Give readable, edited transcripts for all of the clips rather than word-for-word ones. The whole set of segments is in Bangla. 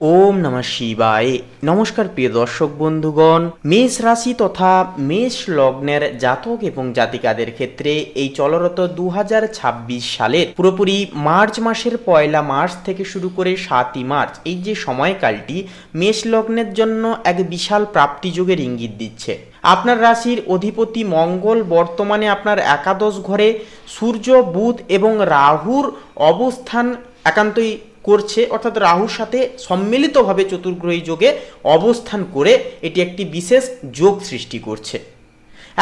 ওম নমঃ শিবায়। নমস্কার প্রিয় দর্শক বন্ধুগণ, মেষ রাশি তথা মেষ লগ্নের জাতক এবং জাতিকাদের ক্ষেত্রে এই চলরত 2026 সালের পুরোপুরি মার্চ মাসের 1 মার্চ থেকে শুরু করে 7 মার্চ এই যে সময়কালটি মেষ লগ্নের জন্য এক বিশাল প্রাপ্তিযোগের ইঙ্গিত দিচ্ছে। আপনার রাশির অধিপতি মঙ্গল বর্তমানে আপনার একাদশ ঘরে সূর্য, বুধ এবং রাহুর অবস্থান একান্তই করছে, অর্থাৎ রাহুর সাথে সম্মিলিতভাবে চতুর্গ্রহী যোগে অবস্থান করে এটি একটি বিশেষ যোগ সৃষ্টি করছে।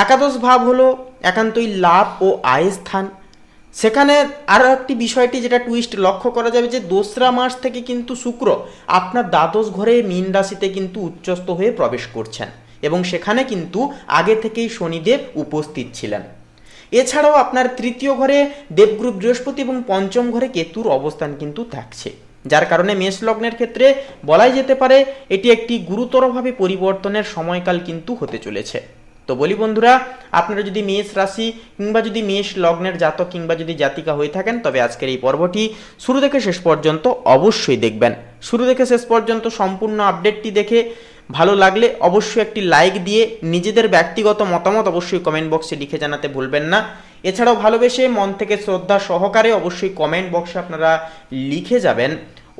একাদশ ভাব হলো একান্তই লাভ ও আয় স্থান। সেখানে আরও একটি বিষয়টি যেটা টুইস্ট লক্ষ্য করা যাবে যে 2রা মার্চ থেকে কিন্তু শুক্র আপনার দ্বাদশ ঘরে মীন রাশিতে কিন্তু উচ্চস্থ হয়ে প্রবেশ করছেন এবং সেখানে কিন্তু আগে থেকেই শনিদেব উপস্থিত ছিলেন। এছাড়াও আপনার তৃতীয় ঘরে দেবগুরু বৃহস্পতি এবং পঞ্চম ঘরে কেতুর অবস্থান কিন্তু থাকছে, যার কারণে মেষ লগ্নের ক্ষেত্রে বলাই যেতে পারে এটি একটি গুরুতরভাবে পরিবর্তনের সময়কাল কিন্তু হতে চলেছে। তো বলি বন্ধুরা, আপনারা যদি মেষ রাশি কিংবা যদি মেষ লগ্নের জাতক কিংবা যদি জাতিকা হয়ে থাকেন তবে আজকের এই পর্বটি শুরু থেকে শেষ পর্যন্ত অবশ্যই দেখবেন। শুরু থেকে শেষ পর্যন্ত সম্পূর্ণ আপডেটটি দেখে ভালো লাগলে অবশ্যই একটি লাইক দিয়ে নিজেদের ব্যক্তিগত মতামত অবশ্যই কমেন্ট বক্সে লিখে জানাতে ভুলবেন না। এছাড়াও ভালোবেসে মন থেকে শ্রদ্ধা সহকারে অবশ্যই কমেন্ট বক্সে আপনারা লিখে যাবেন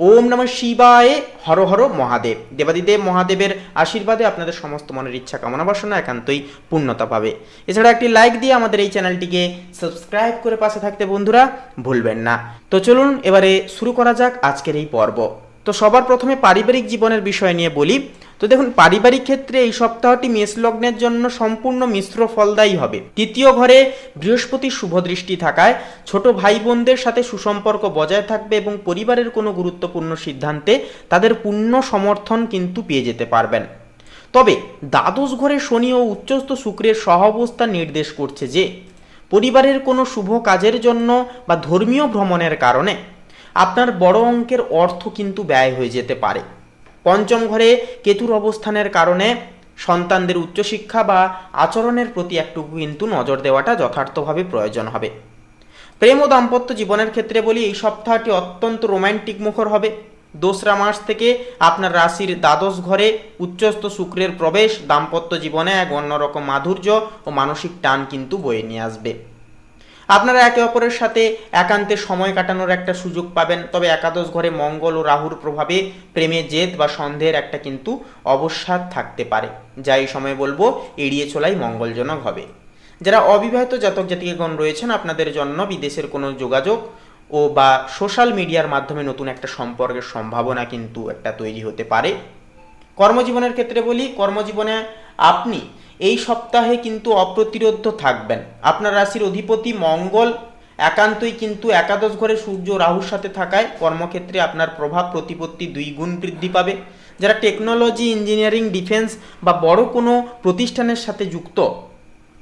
ওম নমঃ শিবায়, হর হর মহাদেব। দেবাদিদেব মহাদেবের আশীর্বাদে আপনাদের সমস্ত মনের ইচ্ছা কামনা বাসনা একান্তই পূর্ণতা পাবে। এছাড়া একটি লাইক দিয়ে আমাদের এই চ্যানেলটিকে সাবস্ক্রাইব করে পাশে থাকতে বন্ধুরা ভুলবেন না। তো চলুন এবারে শুরু করা যাক আজকের এই পর্ব। তো সবার প্রথমে পারিবারিক জীবনের বিষয় নিয়ে বলি। তো দেখুন, পারিবারিক ক্ষেত্রে এই সপ্তাহটি মেষ লগ্নের জন্য সম্পূর্ণ মিশ্র ফলদায়ী হবে। তৃতীয় ঘরে বৃহস্পতির শুভ দৃষ্টি থাকায় ছোট ভাই বোনদের সাথে সুসম্পর্ক বজায় থাকবে এবং পরিবারের কোনো গুরুত্বপূর্ণ সিদ্ধান্তে তাদের পূর্ণ সমর্থন কিন্তু পেয়ে যেতে পারবেন। তবে দ্বাদশ ঘরে শনি ও উচ্চস্থ শুক্রের সহাবস্থান নির্দেশ করছে যে পরিবারের কোনো শুভ কাজের জন্য বা ধর্মীয় ভ্রমণের কারণে আপনার বড় অঙ্কের অর্থ কিন্তু ব্যয় হয়ে যেতে পারে। পঞ্চম ঘরে কেতুর অবস্থানের কারণে সন্তানদের উচ্চশিক্ষা বা আচরণের প্রতি একটু কিন্তু নজর দেওয়াটা যথার্থভাবে প্রয়োজন হবে। প্রেম ও দাম্পত্য জীবনের ক্ষেত্রে বলি, এই সপ্তাহটি অত্যন্ত রোম্যান্টিক মুখর হবে। 2রা মার্চ থেকে আপনার রাশির দ্বাদশ ঘরে উচ্চস্থ শুক্রের প্রবেশ দাম্পত্য জীবনে এক অন্যরকম মাধুর্য ও মানসিক টান কিন্তু বয়ে নিয়ে আসবে। আপনারা একে অপরের সাথে একান্তে সময় কাটানোর একটা সুযোগ পাবেন। তবে একাদশ ঘরে মঙ্গল ও রাহুর প্রভাবে প্রেমে জেদ বা সন্দেহের একটা কিন্তু অবসাদ থাকতে পারে, যা এই সময় বলবো এড়িয়ে চলাই মঙ্গলজনক হবে। যারা অবিবাহিত জাতক জাতিকাগণ রয়েছেন আপনাদের জন্য বিদেশের কোনো যোগাযোগ ও বা সোশ্যাল মিডিয়ার মাধ্যমে নতুন একটা সম্পর্কের সম্ভাবনা কিন্তু একটা তৈরি হতে পারে। কর্মজীবনের ক্ষেত্রে বলি, কর্মজীবনে আপনি এই সপ্তাহে কিন্তু অপ্রতিরোধ্য থাকবেন। আপনার রাশির অধিপতি মঙ্গল একান্তই কিন্তু একাদশ ঘরে সূর্য রাহুর সাথে থাকায় কর্মক্ষেত্রে আপনার প্রভাব প্রতিপত্তি 2 গুণ বৃদ্ধি পাবে। যারা টেকনোলজি, ইঞ্জিনিয়ারিং, ডিফেন্স বা বড় কোনো প্রতিষ্ঠানের সাথে যুক্ত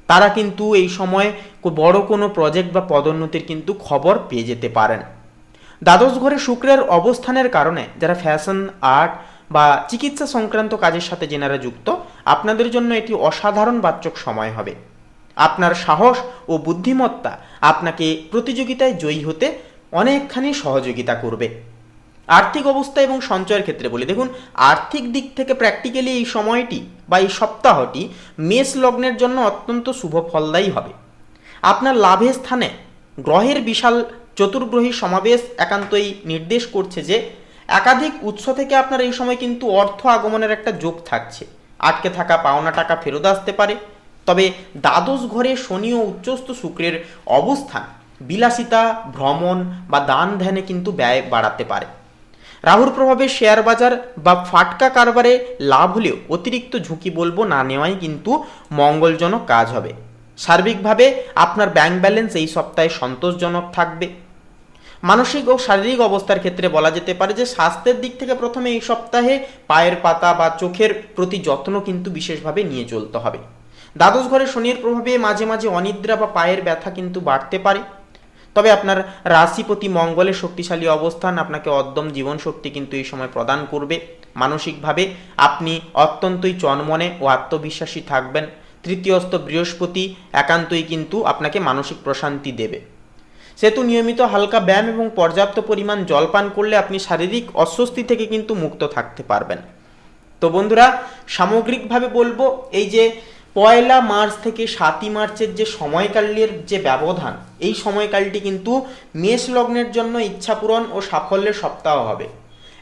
তারা কিন্তু এই সময় বড় কোনো প্রজেক্ট বা পদোন্নতির কিন্তু খবর পেয়ে যেতে পারেন। দ্বাদশ ঘরে শুক্রের অবস্থানের কারণে যারা ফ্যাশন, আর্ট বা চিকিৎসা সংক্রান্ত কাজের সাথে যেনারা যুক্ত আপনাদের জন্য এটি অসাধারণ বাচক সময় হবে। আপনার সাহস ও বুদ্ধিমত্তা আপনাকে প্রতিযোগিতায় জয়ী হতে অনেকখানি সহযোগিতা করবে। আর্থিক অবস্থা এবং সঞ্চয়ের ক্ষেত্রে বলি, দেখুন আর্থিক দিক থেকে প্র্যাকটিক্যালি এই সময়টি বা এই সপ্তাহটি মেষ লগ্নের জন্য অত্যন্ত শুভ ফলদায়ী হবে। আপনার লাভের স্থানে গ্রহের বিশাল চতুর্গ্রহী সমাবেশ একান্তই নির্দেশ করছে যে একাধিক উৎস থেকে আপনার এই সময় কিন্তু অর্থ আগমনের একটা যোগ থাকছে। আটকে থাকা পাওনা টাকা ফেরত আসতে পারে। তবে দ্বাদশ ঘরে শনি ও উচ্চস্থ শুক্রের অবস্থান বিলাসিতা, ভ্রমণ বা দান ধ্যানে কিন্তু ব্যয় বাড়াতে পারে। রাহুর প্রভাবে শেয়ার বাজার বা ফাটকা কারবারে লাভ হলেও অতিরিক্ত ঝুঁকি বলবো না নেওয়াই কিন্তু মঙ্গলজনক কাজ হবে। সার্বিকভাবে আপনার ব্যাংক ব্যালেন্স এই সপ্তাহে সন্তোষজনক থাকবে। মানসিক ও শারীরিক অবস্থার ক্ষেত্রে বলা যেতে পারে যে স্বাস্থ্যের দিক থেকে প্রথমে এই সপ্তাহে পায়ের পাতা বা চোখের প্রতি যত্ন কিন্তু বিশেষভাবে নিয়ে চলতে হবে। দ্বাদশ ঘরে শনির প্রভাবে মাঝে মাঝে অনিদ্রা বা পায়ের ব্যথা কিন্তু বাড়তে পারে। তবে আপনার রাশিপতি মঙ্গলের শক্তিশালী অবস্থান আপনাকে অদ্যম জীবন শক্তি কিন্তু এই সময় প্রদান করবে। মানসিকভাবে আপনি অত্যন্তই চনমনে ও আত্মবিশ্বাসী থাকবেন। তৃতীয়স্থ বৃহস্পতি একান্তই কিন্তু আপনাকে মানসিক প্রশান্তি দেবে। সেহেতু নিয়মিত হালকা ব্যায়াম এবং পর্যাপ্ত পরিমাণ জল পান করলে আপনি শারীরিক অস্বস্তি থেকে কিন্তু মুক্ত থাকতে পারবেন। তো বন্ধুরা, সামগ্রিকভাবে বলবো, এই যে 1 মার্চ থেকে 7 মার্চের যে সময়কালের যে ব্যবধান, এই সময়কালটি কিন্তু মেষ লগ্নের জন্য ইচ্ছাপূরণ ও সাফল্যের সপ্তাহ হবে।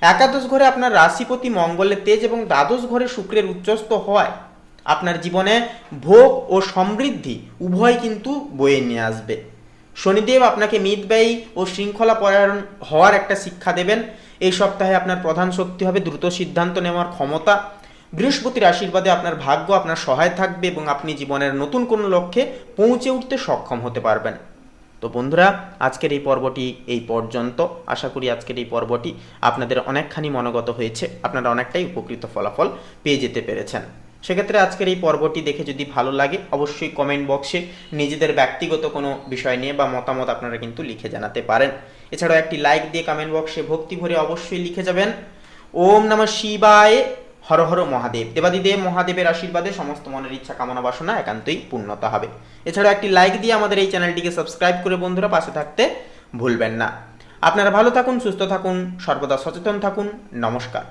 একাদশ ঘরে আপনার রাশিপতি মঙ্গলের তেজ এবং দ্বাদশ ঘরে শুক্রের উচ্চস্থ হওয়ায় আপনার জীবনে ভোগ ও সমৃদ্ধি উভয় কিন্তু বয়ে নিয়ে আসবে। শনিদেব আপনাকে মিতব্যয়ী ও শৃঙ্খলাপরায়ণ হওয়ার একটা শিক্ষা দেবেন। এই সপ্তাহে আপনার প্রধান শক্তি হবে দ্রুত সিদ্ধান্ত নেওয়ার ক্ষমতা। বৃহস্পতির আশীর্বাদে আপনার ভাগ্য আপনার সহায় থাকবে এবং আপনি জীবনের নতুন কোনো লক্ষ্যে পৌঁছে উঠতে সক্ষম হতে পারবেন। তো বন্ধুরা, আজকের এই পর্বটি এই পর্যন্ত। আশা করি আজকের এই পর্বটি আপনাদের অনেকখানি মনোগত হয়েছে, আপনারা অনেকটাই উপকৃত ফলাফল পেয়ে যেতে পেরেছেন। সেক্ষেত্রে আজকের এই পর্বটি দেখে যদি ভালো লাগে, অবশ্যই কমেন্ট বক্সে নিজেদের ব্যক্তিগত কোনো বিষয় নিয়ে বা মতামত আপনারা কিন্তু লিখে জানাতে পারেন। এছাড়াও একটি লাইক দিয়ে কমেন্ট বক্সে ভক্তি ভরে অবশ্যই লিখে যাবেন ওম নমঃ শিবায়, হর হর মহাদেব। দেবাদিদেব মহাদেবের আশীর্বাদে সমস্ত মনের ইচ্ছা কামনা বাসনা একান্তই পূর্ণতা হবে। এছাড়াও একটি লাইক দিয়ে আমাদের এই চ্যানেলটিকে সাবস্ক্রাইব করে বন্ধুরা পাশে থাকতে ভুলবেন না। আপনারা ভালো থাকুন, সুস্থ থাকুন, সর্বদা সচেতন থাকুন। নমস্কার।